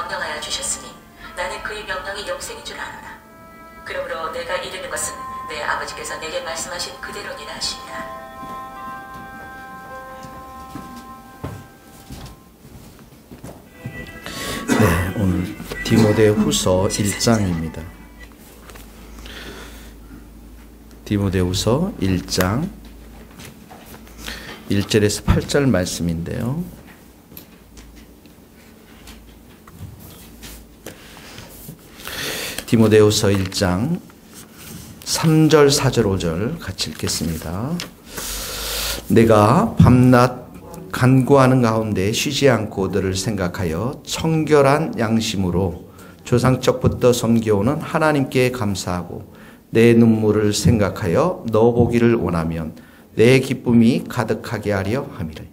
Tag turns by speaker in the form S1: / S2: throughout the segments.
S1: 명령하여 주셨으니 나는 그의 명령이 영생인 줄 아노라. 그러므로 내가 이르는 것은 내 아버지께서 내게 말씀하신 그대로니라 하시니라.
S2: 네, 오늘 디모데후서 1장입니다. 디모데후서 1장 1절에서 8절 말씀인데요. 디모데후서 1장 3절, 4절, 5절 같이 읽겠습니다. 내가 밤낮 간구하는 가운데 쉬지 않고 너를 생각하여 청결한 양심으로 조상적부터 섬겨오는 하나님께 감사하고 내 눈물을 생각하여 너 보기를 원하면 내 기쁨이 가득하게 하려 함이라.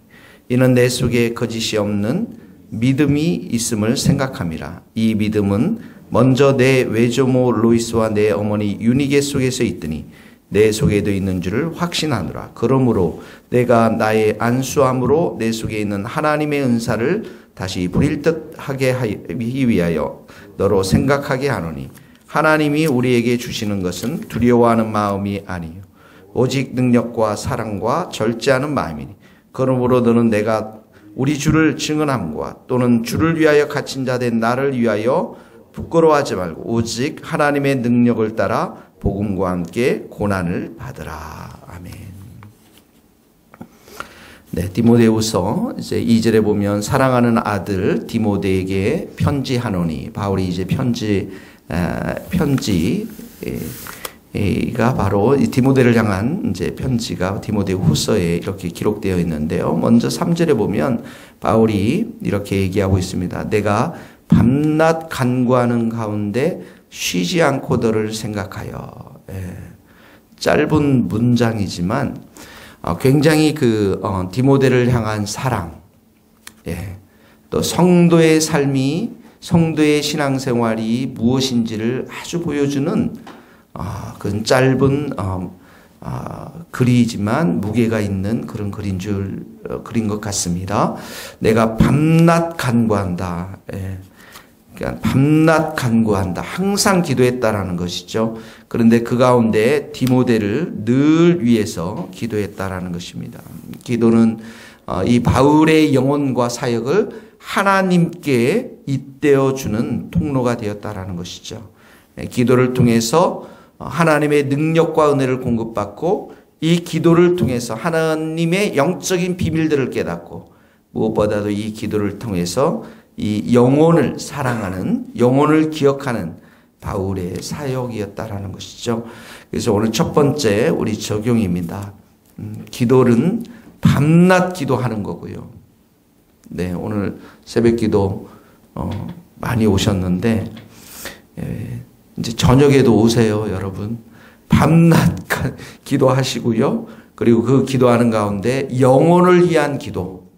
S2: 이는 내 속에 거짓이 없는 믿음이 있음을 생각함이라. 이 믿음은 먼저 내 외조모 로이스와 내 어머니 유니게 속에서 있더니 내 속에도 있는 줄을 확신하노라. 그러므로 내가 나의 안수함으로 내 속에 있는 하나님의 은사를 다시 부릴 듯 하게 하기 위하여 너로 생각하게 하노니 하나님이 우리에게 주시는 것은 두려워하는 마음이 아니요 오직 능력과 사랑과 절제하는 마음이니 그러므로 너는 내가 우리 주를 증언함과 또는 주를 위하여 갇힌 자 된 나를 위하여 부끄러워하지 말고 오직 하나님의 능력을 따라 복음과 함께 고난을 받으라. 아멘. 네, 디모데후서 이제 2절에 보면 사랑하는 아들 디모데에게 편지하노니 바울이 이제 편지가 바로 디모데를 향한 이제 편지가 디모데후서에 이렇게 기록되어 있는데요. 먼저 3절에 보면 바울이 이렇게 얘기하고 있습니다. 내가 밤낮 간구하는 가운데 쉬지 않고 너를 생각하여. 짧은 문장이지만 굉장히 디모데를 향한 사랑, 또 성도의 삶이 성도의 신앙생활이 무엇인지를 아주 보여주는 그런 짧은 글이지만 무게가 있는 그런 글인 것 같습니다. 내가 밤낮 간구한다. 그러니까 밤낮 간구한다. 항상 기도했다라는 것이죠. 그런데 그 가운데 디모데를 늘 위해서 기도했다라는 것입니다. 기도는 이 바울의 영혼과 사역을 하나님께 잇대어 주는 통로가 되었다라는 것이죠. 기도를 통해서 하나님의 능력과 은혜를 공급받고 이 기도를 통해서 하나님의 영적인 비밀들을 깨닫고 무엇보다도 이 기도를 통해서 이 영혼을 사랑하는, 영혼을 기억하는 바울의 사역이었다라는 것이죠. 그래서 오늘 첫 번째 우리 적용입니다. 기도는 밤낮 기도하는 거고요. 네, 오늘 새벽 기도 많이 오셨는데 이제 저녁에도 오세요, 여러분. 밤낮 기도하시고요. 그리고 그 기도하는 가운데 영혼을 위한 기도.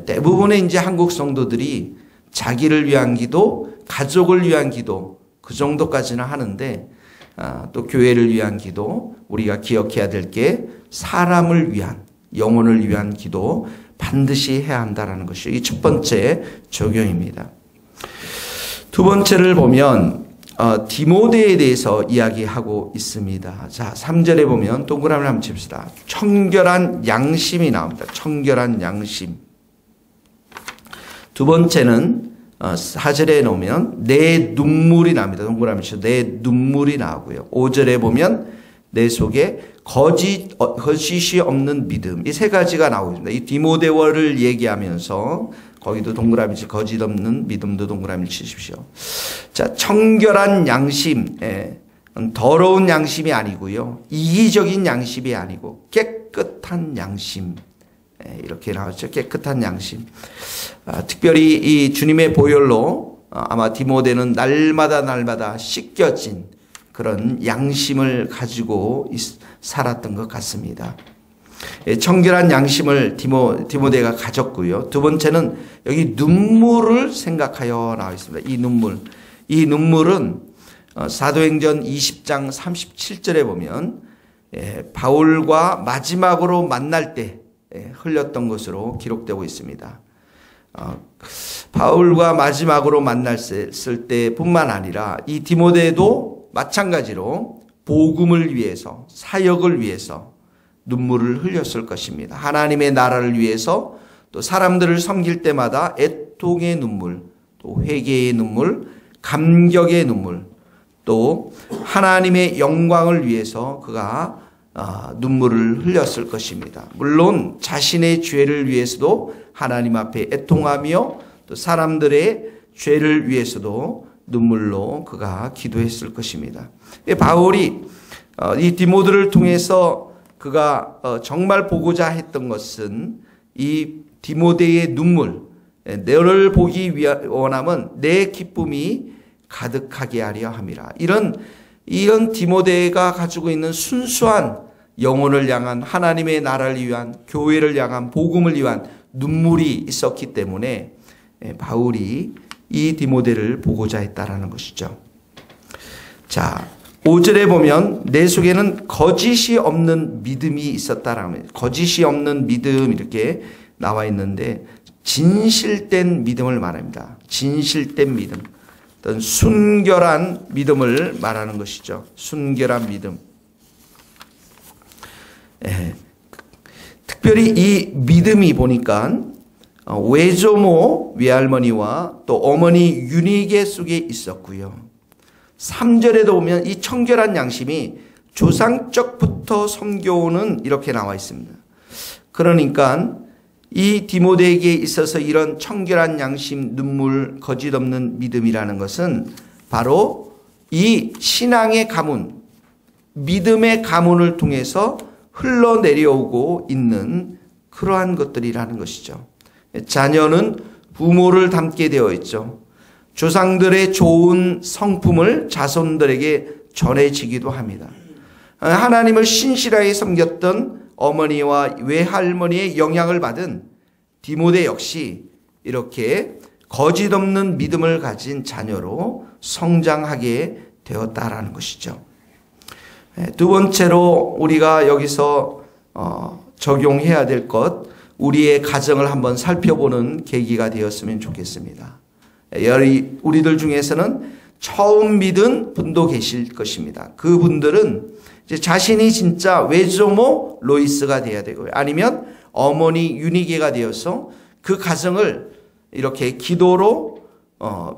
S2: 대부분의 이제 한국 성도들이 자기를 위한 기도, 가족을 위한 기도, 그 정도까지는 하는데, 또 교회를 위한 기도, 우리가 기억해야 될 게 사람을 위한, 영혼을 위한 기도 반드시 해야 한다는 것이 이 첫 번째 적용입니다. 두 번째를 보면, 디모데에 대해서 이야기하고 있습니다. 자, 3절에 보면 동그라미를 한번 칩시다. 청결한 양심이 나옵니다. 청결한 양심. 두 번째는 4절에 놓으면 내 눈물이 납니다. 동그라미 치고 내 눈물이 나오고요. 5절에 보면 내 속에 거짓이 없는 믿음. 이 세 가지가 나오고 있습니다. 이 디모데월을 얘기하면서 거기도 동그라미 치고 거짓 없는 믿음도 동그라미 치십시오. 자, 청결한 양심. 더러운 양심이 아니고요. 이기적인 양심이 아니고 깨끗한 양심. 이렇게 나왔죠. 깨끗한 양심. 특별히 이 주님의 보혈로 아마 디모데는 날마다 씻겨진 그런 양심을 가지고 살았던 것 같습니다. 청결한 양심을 디모데가 가졌고요. 두 번째는 여기 눈물을 생각하여 나와 있습니다. 이 눈물은 사도행전 20장 37절에 보면 바울과 마지막으로 만날 때 흘렸던 것으로 기록되고 있습니다. 바울과 마지막으로 만났을 때뿐만 아니라 이 디모데도 마찬가지로 복음을 위해서, 사역을 위해서 눈물을 흘렸을 것입니다. 하나님의 나라를 위해서 또 사람들을 섬길 때마다 애통의 눈물, 또 회개의 눈물, 감격의 눈물, 또 하나님의 영광을 위해서 그가 눈물을 흘렸을 것입니다. 물론 자신의 죄를 위해서도 하나님 앞에 애통하며 또 사람들의 죄를 위해서도 눈물로 그가 기도했을 것입니다. 바울이 이 디모데를 통해서 그가 정말 보고자 했던 것은 이 디모데의 눈물, 너를 보기 원함은 내 기쁨이 가득하게 하려 함이라. 이런 디모데가 가지고 있는 순수한 영혼을 향한, 하나님의 나라를 위한, 교회를 향한, 복음을 위한 눈물이 있었기 때문에 바울이 이 디모데를 보고자 했다라는 것이죠. 자, 5절에 보면 내 속에는 거짓이 없는 믿음이 있었다라는, 거짓이 없는 믿음 이렇게 나와 있는데 진실된 믿음을 말합니다. 진실된 믿음. 어떤 순결한 믿음을 말하는 것이죠. 순결한 믿음. 특별히 이 믿음이 보니까 외조모 외할머니와 또 어머니 유니게 속에 있었고요. 3절에도 보면 이 청결한 양심이 조상적부터 섬겨오는 이렇게 나와 있습니다. 그러니까 이 디모데에게 있어서 이런 청결한 양심, 눈물, 거짓 없는 믿음이라는 것은 바로 이 신앙의 가문, 믿음의 가문을 통해서 흘러내려오고 있는 그러한 것들이라는 것이죠. 자녀는 부모를 닮게 되어 있죠. 조상들의 좋은 성품을 자손들에게 전해지기도 합니다. 하나님을 신실하게 섬겼던 어머니와 외할머니의 영향을 받은 디모데 역시 이렇게 거짓 없는 믿음을 가진 자녀로 성장하게 되었다라는 것이죠. 두 번째로 우리가 여기서 적용해야 될 것, 우리의 가정을 한번 살펴보는 계기가 되었으면 좋겠습니다. 우리들 중에서는 처음 믿은 분도 계실 것입니다. 그분들은 이제 자신이 진짜 외조모 로이스가 되어야 되고요. 아니면 어머니 유니게가 되어서 그 가정을 이렇게 기도로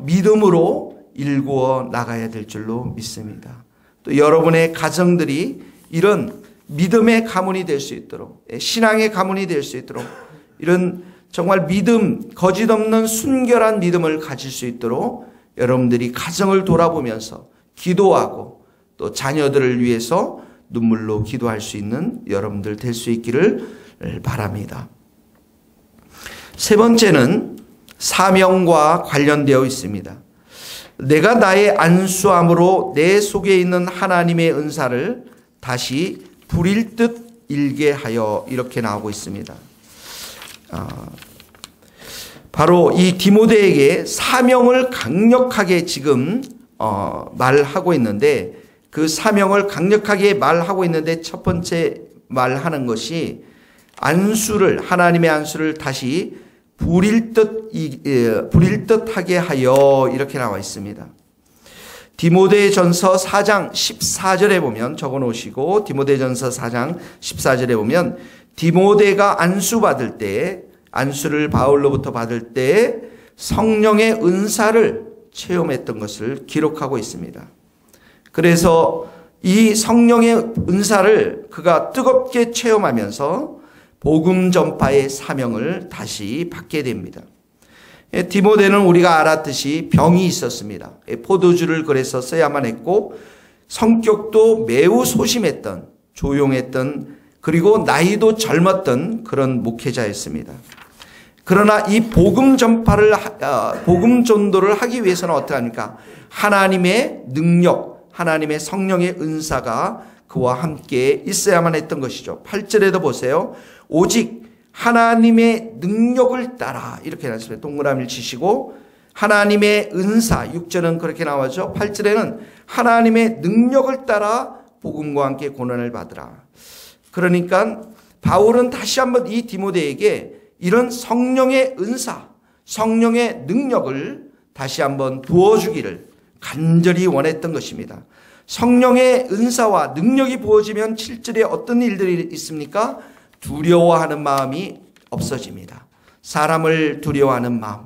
S2: 믿음으로 일구어 나가야 될 줄로 믿습니다. 또 여러분의 가정들이 이런 믿음의 가문이 될 수 있도록, 신앙의 가문이 될 수 있도록, 이런 정말 믿음, 거짓 없는 순결한 믿음을 가질 수 있도록 여러분들이 가정을 돌아보면서 기도하고 또 자녀들을 위해서 눈물로 기도할 수 있는 여러분들 될 수 있기를 바랍니다. 세 번째는 사명과 관련되어 있습니다. 내가 나의 안수함으로 내 속에 있는 하나님의 은사를 다시 부릴 듯 일게 하여 이렇게 나오고 있습니다. 바로 이 디모데에게 사명을 강력하게 지금 말하고 있는데, 그 사명을 강력하게 말하고 있는데 첫 번째 말하는 것이 안수를, 하나님의 안수를 다시 부릴 듯하게 하여 이렇게 나와 있습니다. 디모데전서 4장 14절에 보면, 적어 놓으시고 디모데전서 4장 14절에 보면 디모데가 안수받을 때, 안수를 바울로부터 받을 때 성령의 은사를 체험했던 것을 기록하고 있습니다. 그래서 이 성령의 은사를 그가 뜨겁게 체험하면서 복음 전파의 사명을 다시 받게 됩니다. 디모데는 우리가 알았듯이 병이 있었습니다. 포도주를 그래서 써야만 했고 성격도 매우 소심했던, 조용했던, 그리고 나이도 젊었던 그런 목회자였습니다. 그러나 이 복음 전파를, 복음 전도를 하기 위해서는 어떻게 합니까? 하나님의 능력, 하나님의 성령의 은사가 그와 함께 있어야만 했던 것이죠. 8절에도 보세요. 오직 하나님의 능력을 따라, 이렇게 나왔습니다. 동그라미를 치시고 하나님의 은사, 6절은 그렇게 나와죠. 8절에는 하나님의 능력을 따라 복음과 함께 고난을 받으라. 그러니까 바울은 다시 한번 이 디모데에게 이런 성령의 은사, 성령의 능력을 다시 한번 부어주기를 간절히 원했던 것입니다. 성령의 은사와 능력이 부어지면 7절에 어떤 일들이 있습니까? 두려워하는 마음이 없어집니다. 사람을 두려워하는 마음,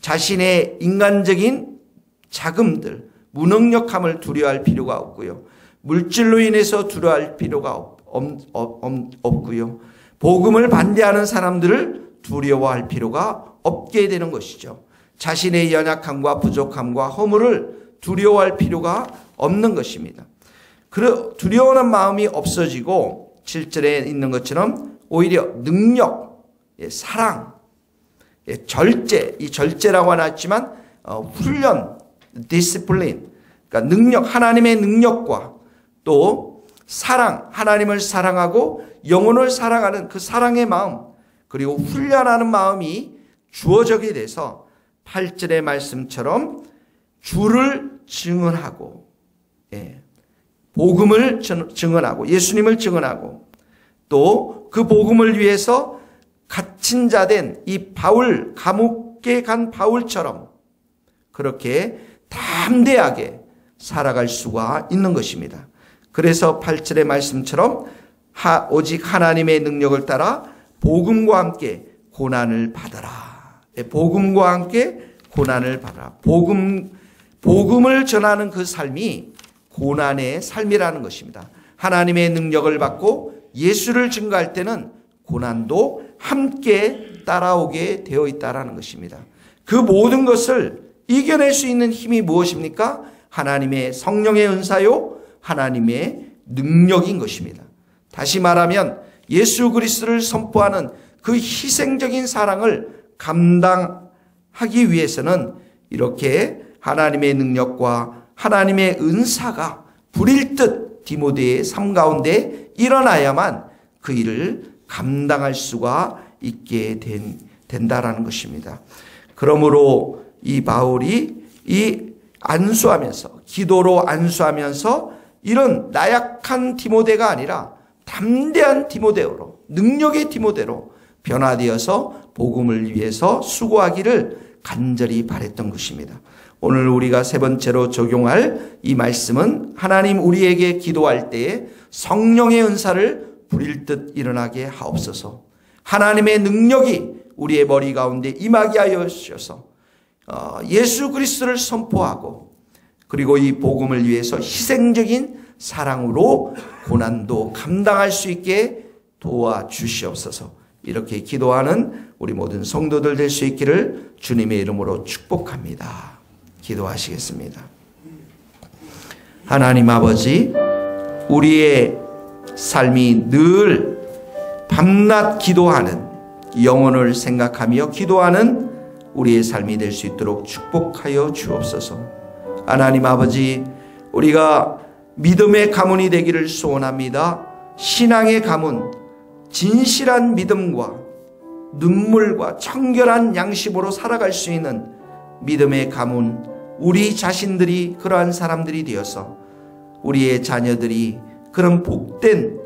S2: 자신의 인간적인 자금들, 무능력함을 두려워할 필요가 없고요. 물질로 인해서 두려워할 필요가 없고요. 복음을 반대하는 사람들을 두려워할 필요가 없게 되는 것이죠. 자신의 연약함과 부족함과 허물을 두려워할 필요가 없는 것입니다. 두려워하는 마음이 없어지고 7절에 있는 것처럼 오히려 능력, 사랑, 절제, 이 절제라고 하지만 훈련, 디시플린, 그러니까 능력, 하나님의 능력과 또 사랑, 하나님을 사랑하고 영혼을 사랑하는 그 사랑의 마음, 그리고 훈련하는 마음이 주어지게 돼서 8절의 말씀처럼 주를 증언하고, 복음을 증언하고, 예수님을 증언하고, 또 그 복음을 위해서 갇힌 자 된 이 바울, 감옥에 간 바울처럼 그렇게 담대하게 살아갈 수가 있는 것입니다. 그래서 8절의 말씀처럼 오직 하나님의 능력을 따라 복음과 함께 고난을 받아라. 복음과 함께 고난을 받아라. 복음을 전하는 그 삶이 고난의 삶이라는 것입니다. 하나님의 능력을 받고 예수를 증거할 때는 고난도 함께 따라오게 되어 있다는 것입니다. 그 모든 것을 이겨낼 수 있는 힘이 무엇입니까? 하나님의 성령의 은사요, 하나님의 능력인 것입니다. 다시 말하면 예수 그리스도를 선포하는 그 희생적인 사랑을 감당하기 위해서는 이렇게 하나님의 능력과 하나님의 은사가 불일 듯 디모데의 삶 가운데 일어나야만 그 일을 감당할 수가 있게 된다라는 것입니다. 그러므로 이 바울이 안수하면서, 기도로 안수하면서 이런 나약한 디모데가 아니라 담대한 디모데로, 능력의 디모데로 변화되어서 복음을 위해서 수고하기를 간절히 바랬던 것입니다. 오늘 우리가 세 번째로 적용할 이 말씀은 하나님 우리에게 기도할 때에 성령의 은사를 부릴 듯 일어나게 하옵소서. 하나님의 능력이 우리의 머리 가운데 임하게 하여 주셔서 예수 그리스도를 선포하고 그리고 이 복음을 위해서 희생적인 사랑으로 고난도 감당할 수 있게 도와주시옵소서. 이렇게 기도하는 우리 모든 성도들 될 수 있기를 주님의 이름으로 축복합니다. 기도하시겠습니다. 하나님 아버지, 우리의 삶이 늘 밤낮 기도하는, 영혼을 생각하며 기도하는 우리의 삶이 될 수 있도록 축복하여 주옵소서. 하나님 아버지, 우리가 믿음의 가문이 되기를 소원합니다. 신앙의 가문, 진실한 믿음과 눈물과 청결한 양심으로 살아갈 수 있는 믿음의 가문, 우리 자신들이 그러한 사람들이 되어서 우리의 자녀들이 그런 복된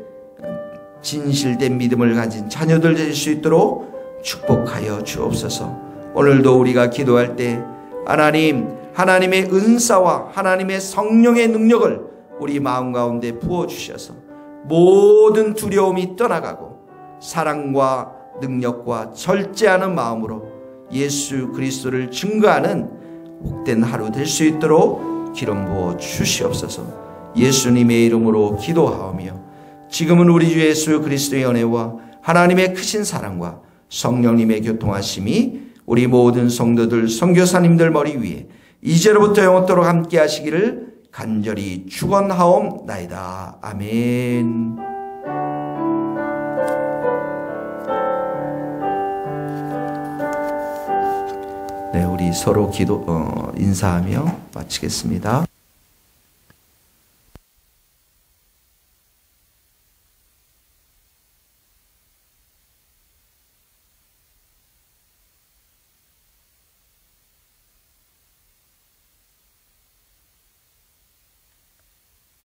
S2: 진실된 믿음을 가진 자녀들 될 수 있도록 축복하여 주옵소서. 오늘도 우리가 기도할 때 하나님의 은사와 하나님의 성령의 능력을 우리 마음 가운데 부어주셔서 모든 두려움이 떠나가고 사랑과 능력과 절제하는 마음으로 예수 그리스도를 증거하는 복된 하루 될 수 있도록 기름 부어 주시옵소서. 예수님의 이름으로 기도하오며 지금은 우리 주 예수 그리스도의 은혜와 하나님의 크신 사랑과 성령님의 교통하심이 우리 모든 성도들, 선교사님들 머리 위에 이제로부터 영원토록 함께 하시기를 간절히 축원하옵나이다. 아멘. 네, 우리 서로 인사하며 마치겠습니다.